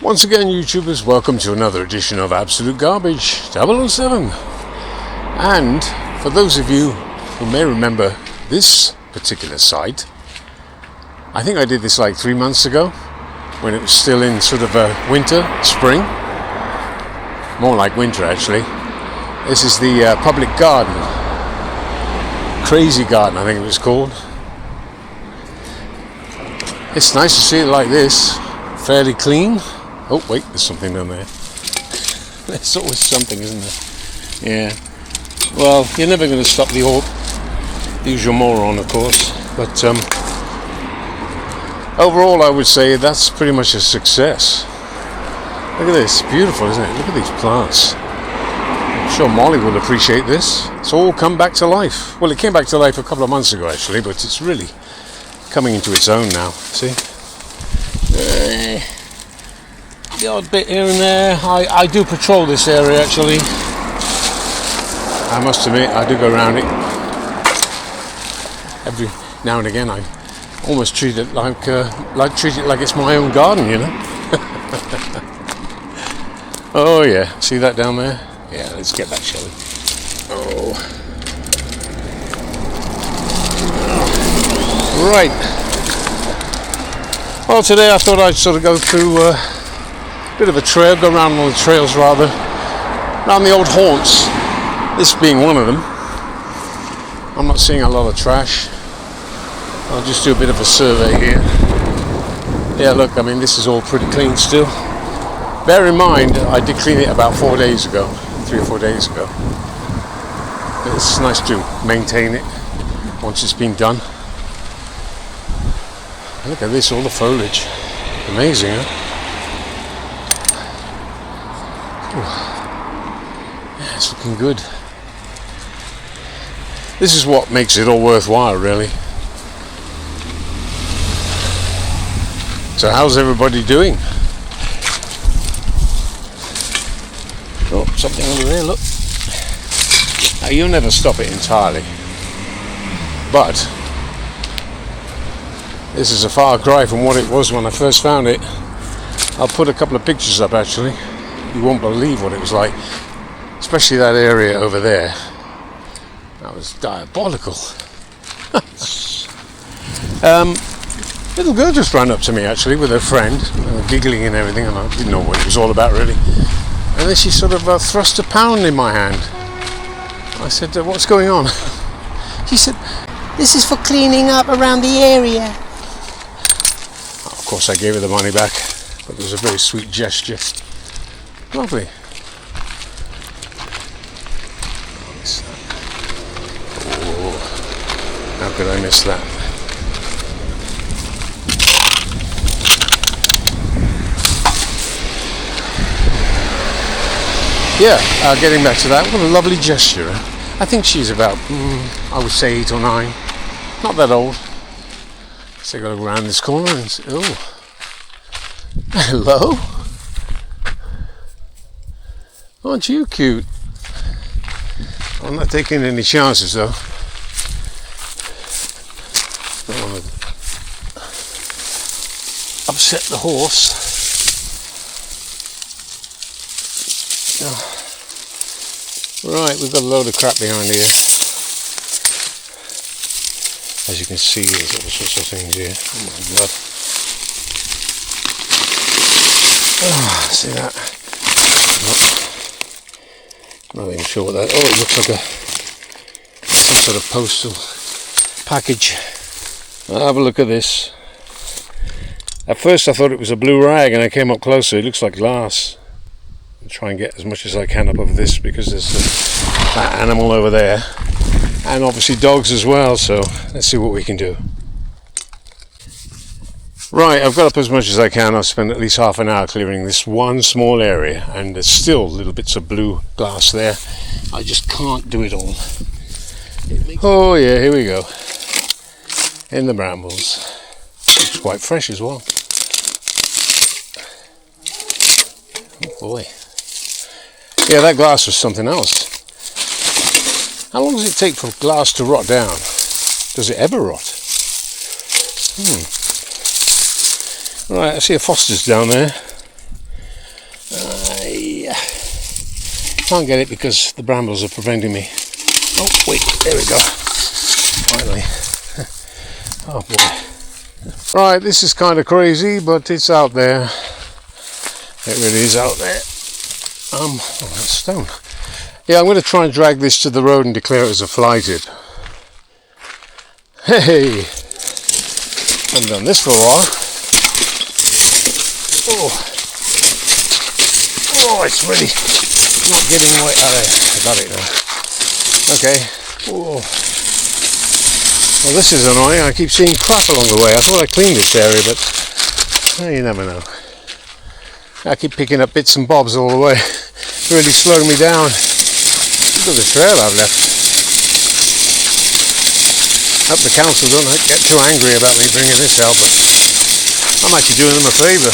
Once again, YouTubers, welcome to another edition of Absolute Garbage 007. And for those of you who may remember this particular site, I think I did this like 3 months ago when it was still in sort of winter, spring. More like winter, actually. This is the public garden. Crazy Garden, I think it was called. It's nice to see it like this, fairly clean. Oh wait, there's something down there. There's always something, isn't there? Yeah. Well, you're never going to stop the usual moron, of course. But overall, I would say that's pretty much a success. Look at this, beautiful, isn't it? Look at these plants. I'm sure Molly will appreciate this. It's all come back to life. Well, it came back to life a couple of months ago, actually, but it's really coming into its own now. See? The odd bit here and there. I do patrol this area, actually. I must admit, I do go around it every now and again. I almost treat it like it's my own garden, you know. Oh yeah, see that down there? Yeah, let's get that, shall we? Oh, right. Well, today I thought I'd sort of go through bit of a trail, go around one of the trails rather, around the old haunts, this being one of them. I'm not seeing a lot of trash. I'll just do a bit of a survey here. Yeah, look, I mean, this is all pretty clean still. Bear in mind, I did clean it about 4 days ago, 3 or 4 days ago. But it's nice to maintain it once it's been done. Look at this, all the foliage. Amazing, huh? Yeah, it's looking good. This is what makes it all worthwhile, really. So how's everybody doing? Oh, something over there, look. Now, you'll never stop it entirely. But this is a far cry from what it was when I first found it. I'll put a couple of pictures up, actually. You won't believe what it was like, especially that area over there. That was diabolical. Little girl just ran up to me, actually, with her friend, giggling and everything, and I didn't know what it was all about, really. And then she sort of thrust a pound in my hand. I said, what's going on? She said, this is for cleaning up around the area. Of course, I gave her the money back, but it was a very sweet gesture. Lovely. Oh, how could I miss that? Yeah, getting back to that, what a lovely gesture. I think she's about, I would say 8 or 9. Not that old. So I gotta go around this corner and say, oh, hello. Aren't you cute? I'm not taking any chances though. Don't want to upset the horse. Oh. Right, we've got a load of crap behind here. As you can see, there's all sorts of things here. Oh my god. Oh, see that? Oh. Not even sure what that. Oh, it looks like some sort of postal package. I'll have a look at this. At first I thought it was a blue rag, and I came up closer. It looks like glass. I'll try and get as much as I can up of this because there's that animal over there, and obviously dogs as well. So let's see what we can do. Right, I've got up as much as I can. I've spent at least half an hour clearing this one small area, and there's still little bits of blue glass there. I just can't do it all. Oh yeah, here we go. In the brambles. It's quite fresh as well. Oh boy. Yeah, that glass was something else. How long does it take for glass to rot down? Does it ever rot? Right, I see a Foster's down there. Can't get it because the brambles are preventing me. Oh wait, there we go. Finally. Oh boy. Right, this is kind of crazy, but it's out there. It really is out there. Oh, that's stone. Yeah, I'm going to try and drag this to the road and declare it as a fly tip. Hey! I haven't done this for a while. Oh, it's really not getting away. I got it now. Okay. Oh. Well, this is annoying. I keep seeing crap along the way. I thought I cleaned this area, but you never know. I keep picking up bits and bobs all the way. It's really slowing me down. Look at the trail I've left. I hope the council don't get too angry about me bringing this out, but I'm actually doing them a favour.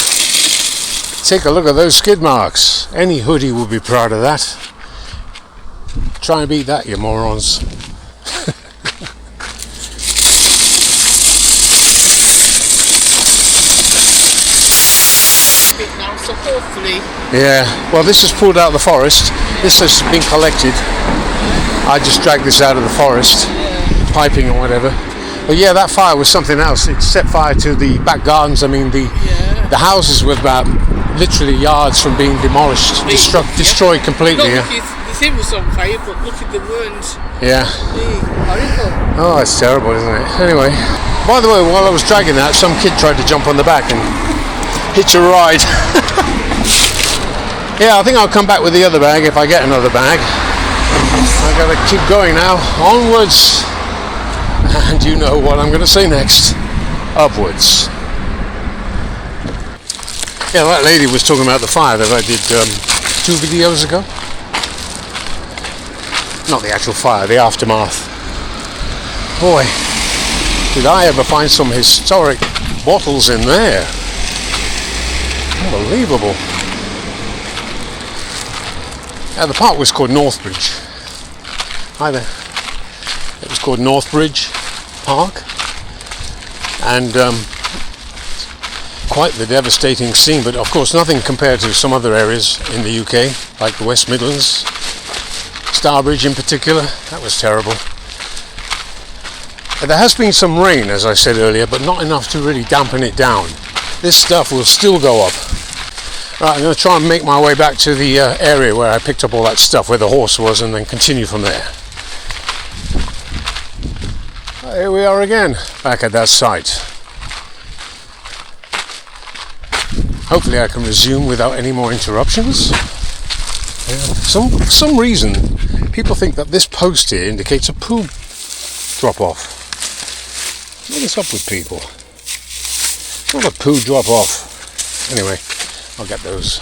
Take a look at those skid marks. Any hoodie will be proud of that. Try and beat that, you morons. Now, so hopefully. Yeah, well, this is pulled out of the forest. This has been collected. I just dragged this out of the forest, piping or whatever. But yeah, that fire was something else. It set fire to the back gardens. I mean, the houses were about literally yards from being demolished, destroyed completely. No, the thing was on fire, but look at the wounds. Yeah. Horrible. Oh, it's terrible, isn't it? Anyway, by the way, while I was dragging that, some kid tried to jump on the back and hitch a ride. Yeah, I think I'll come back with the other bag if I get another bag. I gotta keep going now. Onwards. And you know what I'm gonna say next. Upwards. Yeah, that lady was talking about the fire that I did 2 videos ago. Not the actual fire, the aftermath. Boy, did I ever find some historic bottles in there. Unbelievable. The park was called Northbridge. Hi there. It was called Northbridge Park. And quite the devastating scene, but of course nothing compared to some other areas in the UK, like the West Midlands. Starbridge in particular, that was terrible. There has been some rain, as I said earlier, but not enough to really dampen it down. This stuff will still go up. Right, I'm going to try and make my way back to the area where I picked up all that stuff, where the horse was, and then continue from there. Here we are again, back at that site. Hopefully I can resume without any more interruptions. For some reason, people think that this post here indicates a poo drop-off. What is up with people? It's not a poo drop-off. Anyway, I'll get those.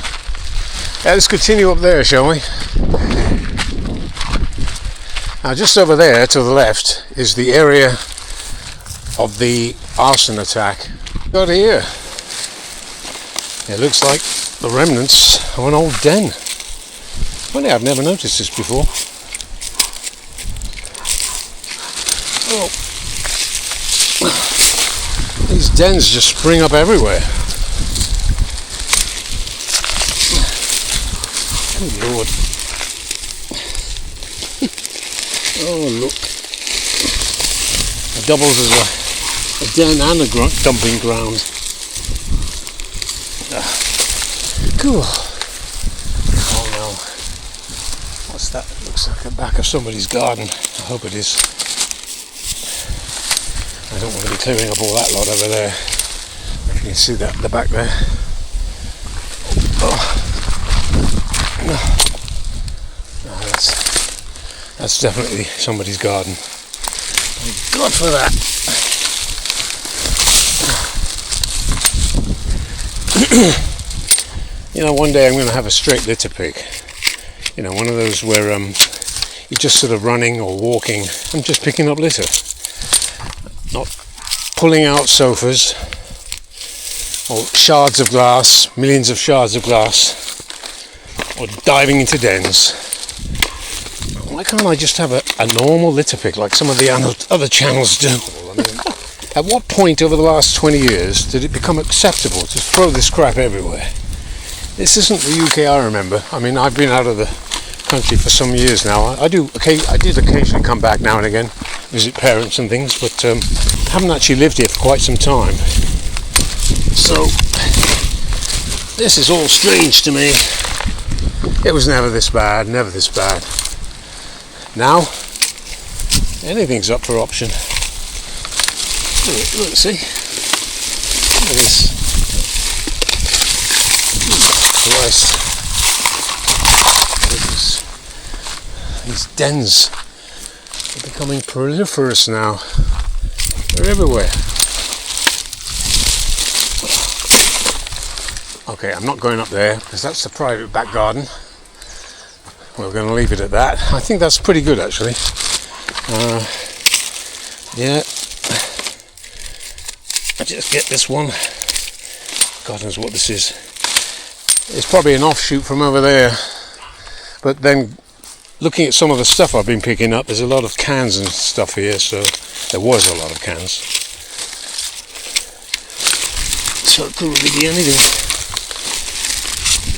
Let's continue up there, shall we? Now, just over there to the left is the area of the arson attack. Got here. It looks like the remnants of an old den. Funny, I've never noticed this before. Oh. These dens just spring up everywhere. Good Lord. Oh, look. It doubles as a den and a dumping ground. Cool. Oh no. What's that? It looks like the back of somebody's garden. I hope it is. I don't want to be clearing up all that lot over there. If you can see that at the back there. Oh. No, that's definitely somebody's garden. Thank God for that. You know, one day I'm going to have a straight litter pick. You know, one of those where you're just sort of running or walking and just picking up litter. Not pulling out sofas or shards of glass, millions of shards of glass, or diving into dens. Why can't I just have a normal litter pick like some of the other channels do? I mean, at what point over the last 20 years did it become acceptable to throw this crap everywhere? This isn't the UK I remember. I mean, I've been out of the country for some years now. I did occasionally come back now and again, visit parents and things, but haven't actually lived here for quite some time. So this is all strange to me. It was never this bad, never this bad. Now anything's up for option. Look, see? Look at this. Jesus Christ. These dens are becoming proliferous now. They're everywhere. Okay, I'm not going up there because that's the private back garden. We're going to leave it at that. I think that's pretty good actually. Yeah. I just get this one. God knows what this is. It's probably an offshoot from over there. But then looking at some of the stuff I've been picking up, there's a lot of cans and stuff here, so there was a lot of cans. So it couldn't really be anything.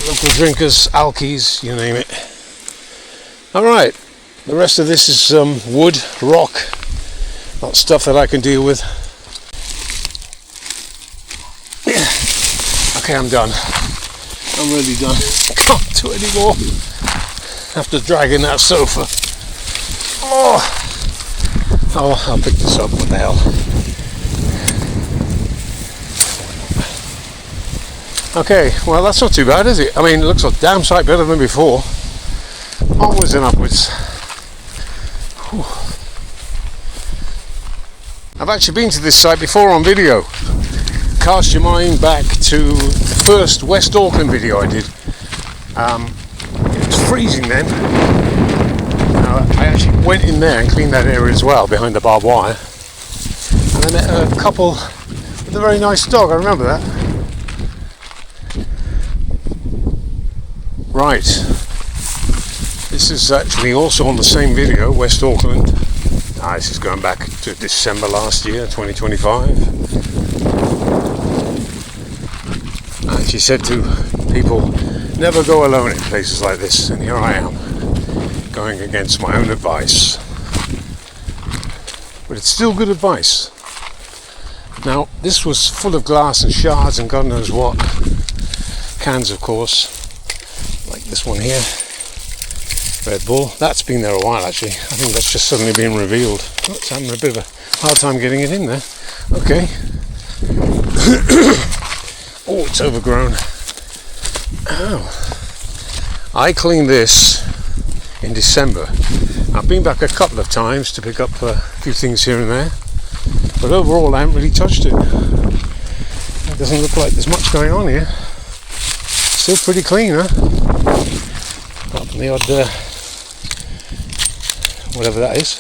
Local drinkers, alkies, you name it. Alright, the rest of this is wood, rock, not stuff that I can deal with. Yeah. Okay, I'm done. I'm really done. Can't do it anymore. After dragging that sofa. Oh, I'll pick this up. What the hell? Okay, well that's not too bad, is it? I mean, it looks a damn sight better than before. Onwards and upwards. Whew. I've actually been to this site before on video. Cast your mind back to the first West Auckland video I did. It was freezing then. I actually went in there and cleaned that area as well, behind the barbed wire. And I met a couple with a very nice dog, I remember that. Right. This is actually also on the same video, West Auckland. This is going back to December last year, 2025. I actually said to people, never go alone in places like this, and here I am, going against my own advice. But it's still good advice. Now, this was full of glass and shards and God knows what. Cans, of course, like this one here, Red Bull. That's been there a while actually. I think that's just suddenly been revealed. It's having a bit of a hard time getting it in there. Okay. Oh, it's overgrown. Oh. I cleaned this in December. I've been back a couple of times to pick up a few things here and there, but overall I haven't really touched it. It doesn't look like there's much going on here. Still pretty clean, huh? Apart from the odd whatever that is.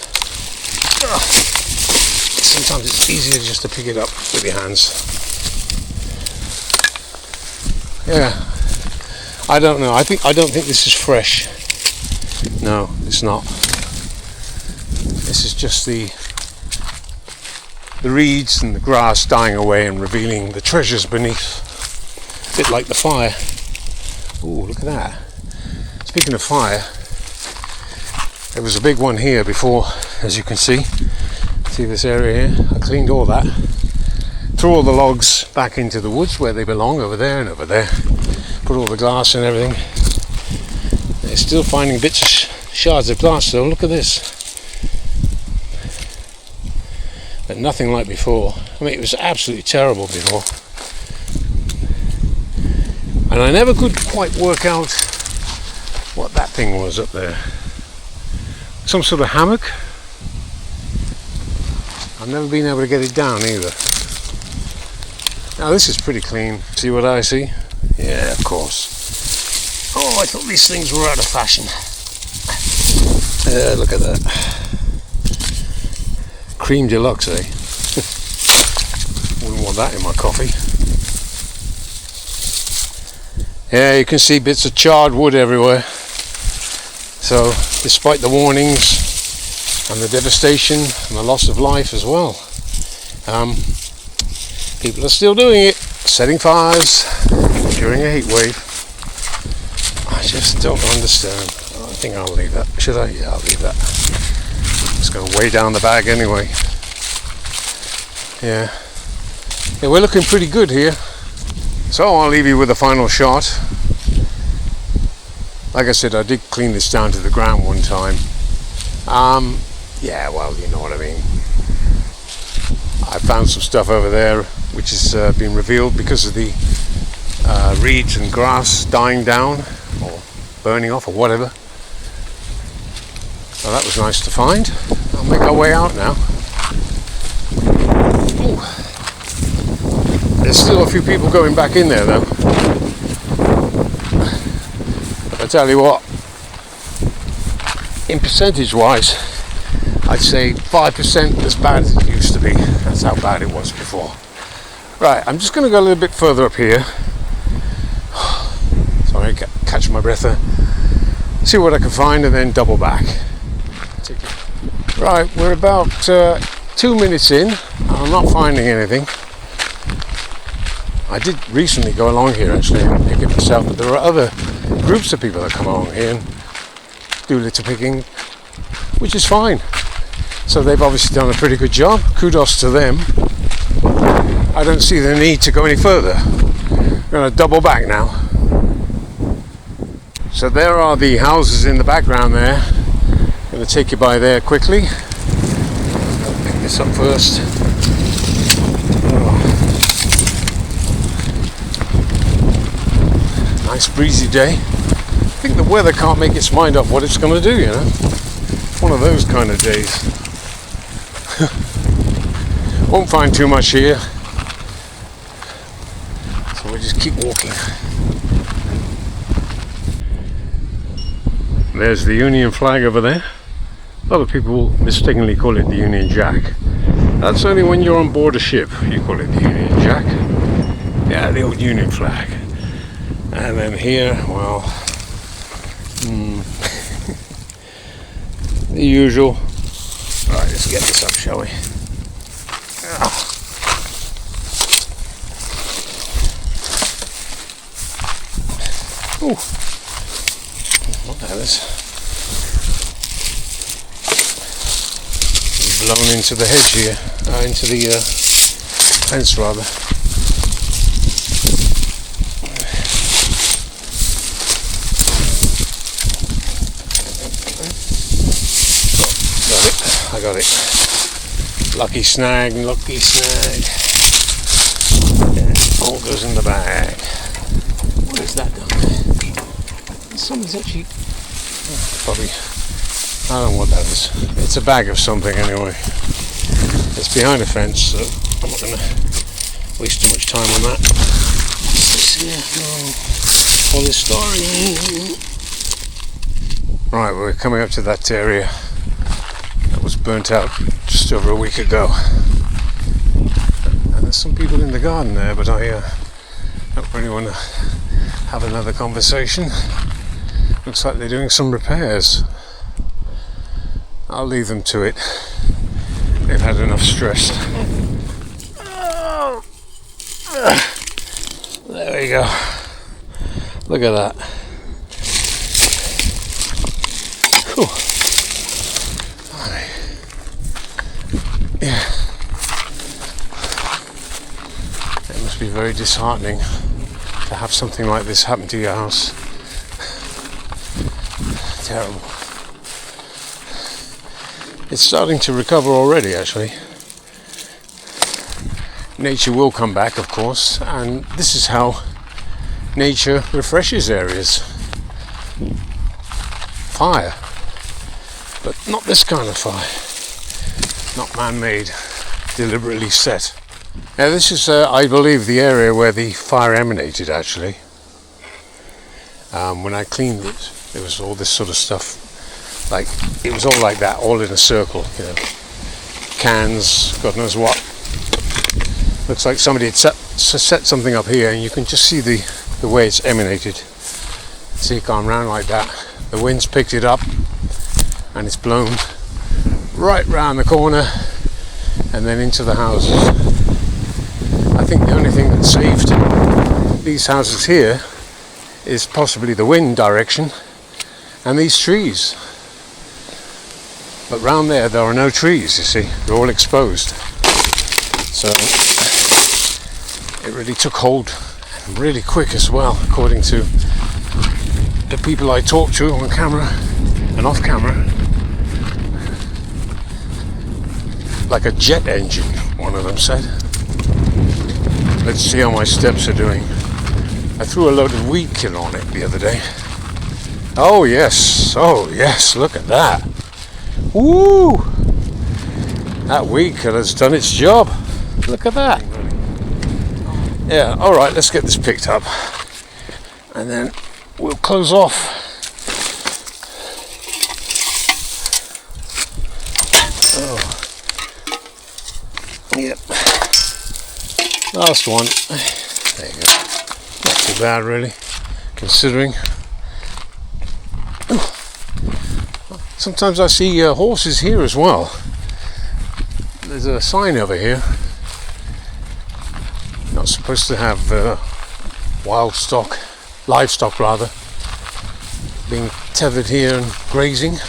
Sometimes it's easier just to pick it up with your hands. Yeah, I don't know. I don't think this is fresh. No, it's not. This is just the reeds and the grass dying away and revealing the treasures beneath. A bit like the fire. Ooh, look at that. Speaking of fire, there was a big one here before, as you can see. See this area here? I cleaned all that. Threw all the logs back into the woods where they belong, over there and over there. Put all the glass and everything. They're still finding bits of shards of glass though. Look at this. But nothing like before. I mean, it was absolutely terrible before. And I never could quite work out what that thing was up there. Some sort of hammock. I've never been able to get it down either. Now this is pretty clean. See what I see? Yeah, of course. Oh, I thought these things were out of fashion. Look at that. Cream deluxe, eh? Wouldn't want that in my coffee. Yeah, you can see bits of charred wood everywhere. So, despite the warnings and the devastation and the loss of life as well, people are still doing it, setting fires during a heat wave. I just don't understand. think I'll leave that. Should I? Yeah, I'll leave that. It's going way down the bag anyway. Yeah, we're looking pretty good here. So I'll leave you with a final shot. Like I said, I did clean this down to the ground one time. Yeah, well, you know what I mean. I found some stuff over there which has been revealed because of the reeds and grass dying down or burning off or whatever. So that was nice to find. I'll make our way out now. Ooh. There's still a few people going back in there though. But I tell you what, in percentage wise, I'd say 5% as bad as it used to be. That's how bad it was before. Right, I'm just going to go a little bit further up here. Sorry, catch my breath there. See what I can find and then double back. Right, we're about 2 minutes in. I'm not finding anything. I did recently go along here actually and pick it myself, but there are other groups of people that come along here and do litter picking, which is fine. So they've obviously done a pretty good job. Kudos to them. I don't see the need to go any further. I'm going to double back now. So there are the houses in the background there. I'm going to take you by there quickly. I'll pick this up first. Oh. Nice breezy day. I think the weather can't make its mind up what it's going to do, you know. One of those kind of days. Won't find too much here, so we'll just keep walking. There's the Union flag over there. A lot of people mistakenly call it the Union Jack. That's only when you're on board a ship you call it the Union Jack. Yeah, the old Union flag. And then here, well, the usual. Alright, let's get this up, shall we? Ooh, what that is? Blown into the hedge here, into the fence rather. I got it. Lucky snag, lucky snag. Yeah, all goes in the bag. What is that down there? Someone's actually... probably... I don't know what that is. It's a bag of something anyway. It's behind a fence, so I'm not going to waste too much time on that. What's this here? Oh, polystyrene. Right, we're coming up to that area that was burnt out just over a week ago. And there's some people in the garden there, but I don't really want to have another conversation. Looks like they're doing some repairs. I'll leave them to it. They've had enough stress. Oh. There we go. Look at that. Cool. Yeah. It must be very disheartening to have something like this happen to your house. Terrible. It's starting to recover already, actually. Nature will come back, of course, and this is how nature refreshes areas. Fire. But not this kind of fire. Not man-made, deliberately set. Now this is, I believe, the area where the fire emanated, actually. When I cleaned it, there was all this sort of stuff. Like, it was all like that, all in a circle, you know. Cans, God knows what. Looks like somebody had set something up here, and you can just see the way it's emanated. See it gone round like that. The wind's picked it up, and it's blown right round the corner, and then into the houses. I think the only thing that saved these houses here is possibly the wind direction, and these trees. But round there are no trees, you see. They're all exposed. So it really took hold really quick as well, according to the people I talked to on camera and off camera. Like a jet engine, one of them said. Let's see how my steps are doing. I threw a load of weed killer on it the other day. Oh yes, look at that. Woo! That weed killer's done its job. Look at that. Yeah, alright, let's get this picked up. And then we'll close off. Oh. Yep. Last one. There you go. Not too bad really, considering. Sometimes I see horses here as well. There's a sign over here. Not supposed to have livestock rather, being tethered here and grazing.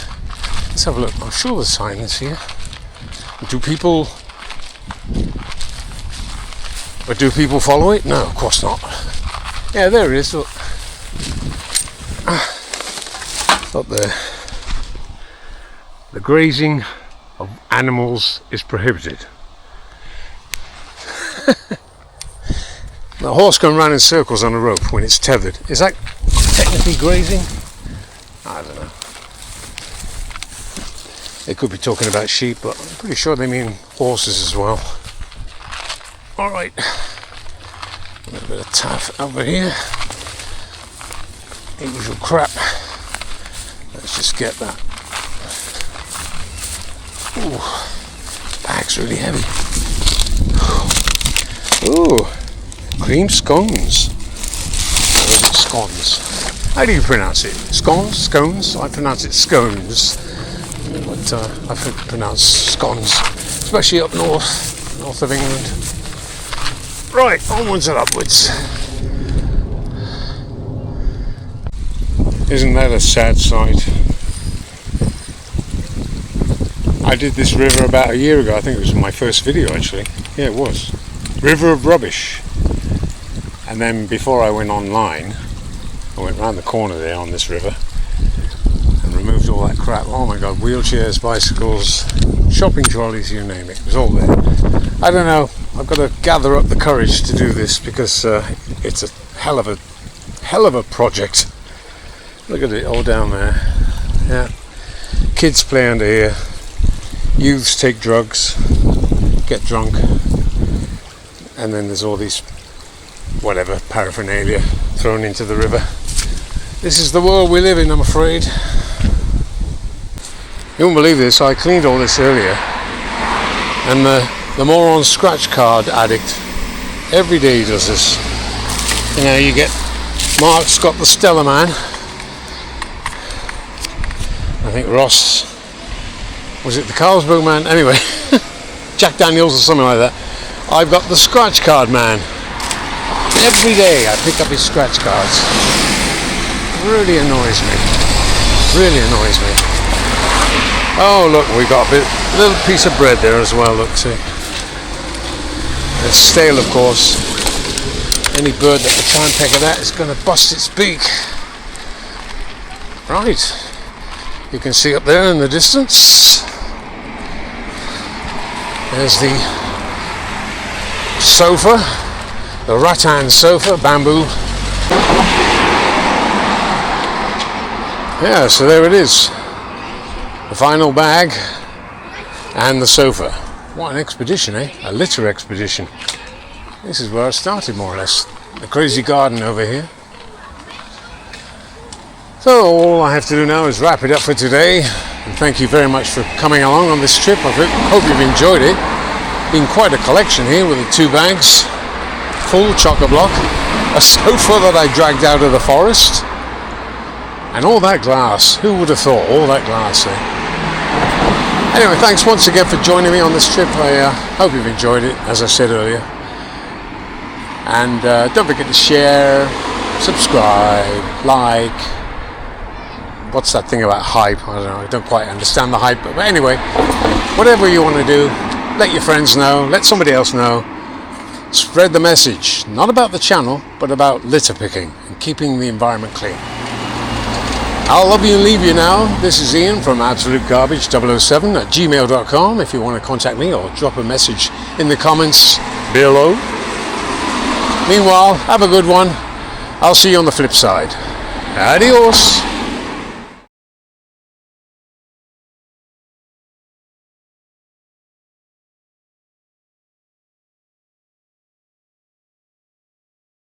Let's have a look. I'm sure the sign is here. Do people follow it? No, of course not. Yeah, there it is. Look. Up there. The grazing of animals is prohibited. The horse going round in circles on a rope when it's tethered. Is that technically grazing? I don't know. They could be talking about sheep, but I'm pretty sure they mean horses as well. Alright. A little bit of taff over here. Usual crap. Let's just get that. Ooh, bag's really heavy. Ooh, cream scones. Or is it scones? How do you pronounce it? Scones? Scones? I pronounce it scones. But I've heard it pronounced scones. Especially up north of England. Right, onwards and upwards. Isn't that a sad sight? I did this river about a year ago. I think it was my first video actually. Yeah, it was. River of rubbish. And then before I went online, I went round the corner there on this river and removed all that crap. Oh my god, wheelchairs, bicycles, shopping trolleys, you name it. It was all there. I don't know. I've got to gather up the courage to do this because it's a hell of a project. Look at it all down there. Yeah. Kids play under here. Youths take drugs, get drunk, and then there's all these whatever paraphernalia thrown into the river. This is the world we live in, I'm afraid. You won't believe this, I cleaned all this earlier, and the moron scratch card addict every day does this. You know, you get Mark's got the Stella Man. I think Ross, was it the Carlsberg Man? Anyway, Jack Daniels or something like that. I've got the scratch card man. Every day I pick up his scratch cards. Really annoys me. Really annoys me. Oh look, we got a little piece of bread there as well, look, see. It's stale, of course. Any bird that will try and peck at that is going to bust its beak. Right. You can see up there in the distance. There's the sofa, the rattan sofa, bamboo. Yeah, so there it is. The final bag and the sofa. What an expedition, eh? A litter expedition. This is where I started, more or less. The crazy garden over here. So all I have to do now is wrap it up for today. And thank you very much for coming along on this trip. I hope you've enjoyed it. Been quite a collection here with the 2 bags, full chock-a-block, a sofa that I dragged out of the forest, and all that glass. Who would have thought? All that glass there. Anyway, thanks once again for joining me on this trip. I hope you've enjoyed it, as I said earlier. And don't forget to share, subscribe, like, what's that thing about hype? I don't know. I don't quite understand the hype. But anyway, whatever you want to do, let your friends know. Let somebody else know. Spread the message. Not about the channel, but about litter picking and keeping the environment clean. I'll love you and leave you now. This is Ian from absolutegarbage007@gmail.com if you want to contact me, or drop a message in the comments below. Meanwhile, have a good one. I'll see you on the flip side. Adios.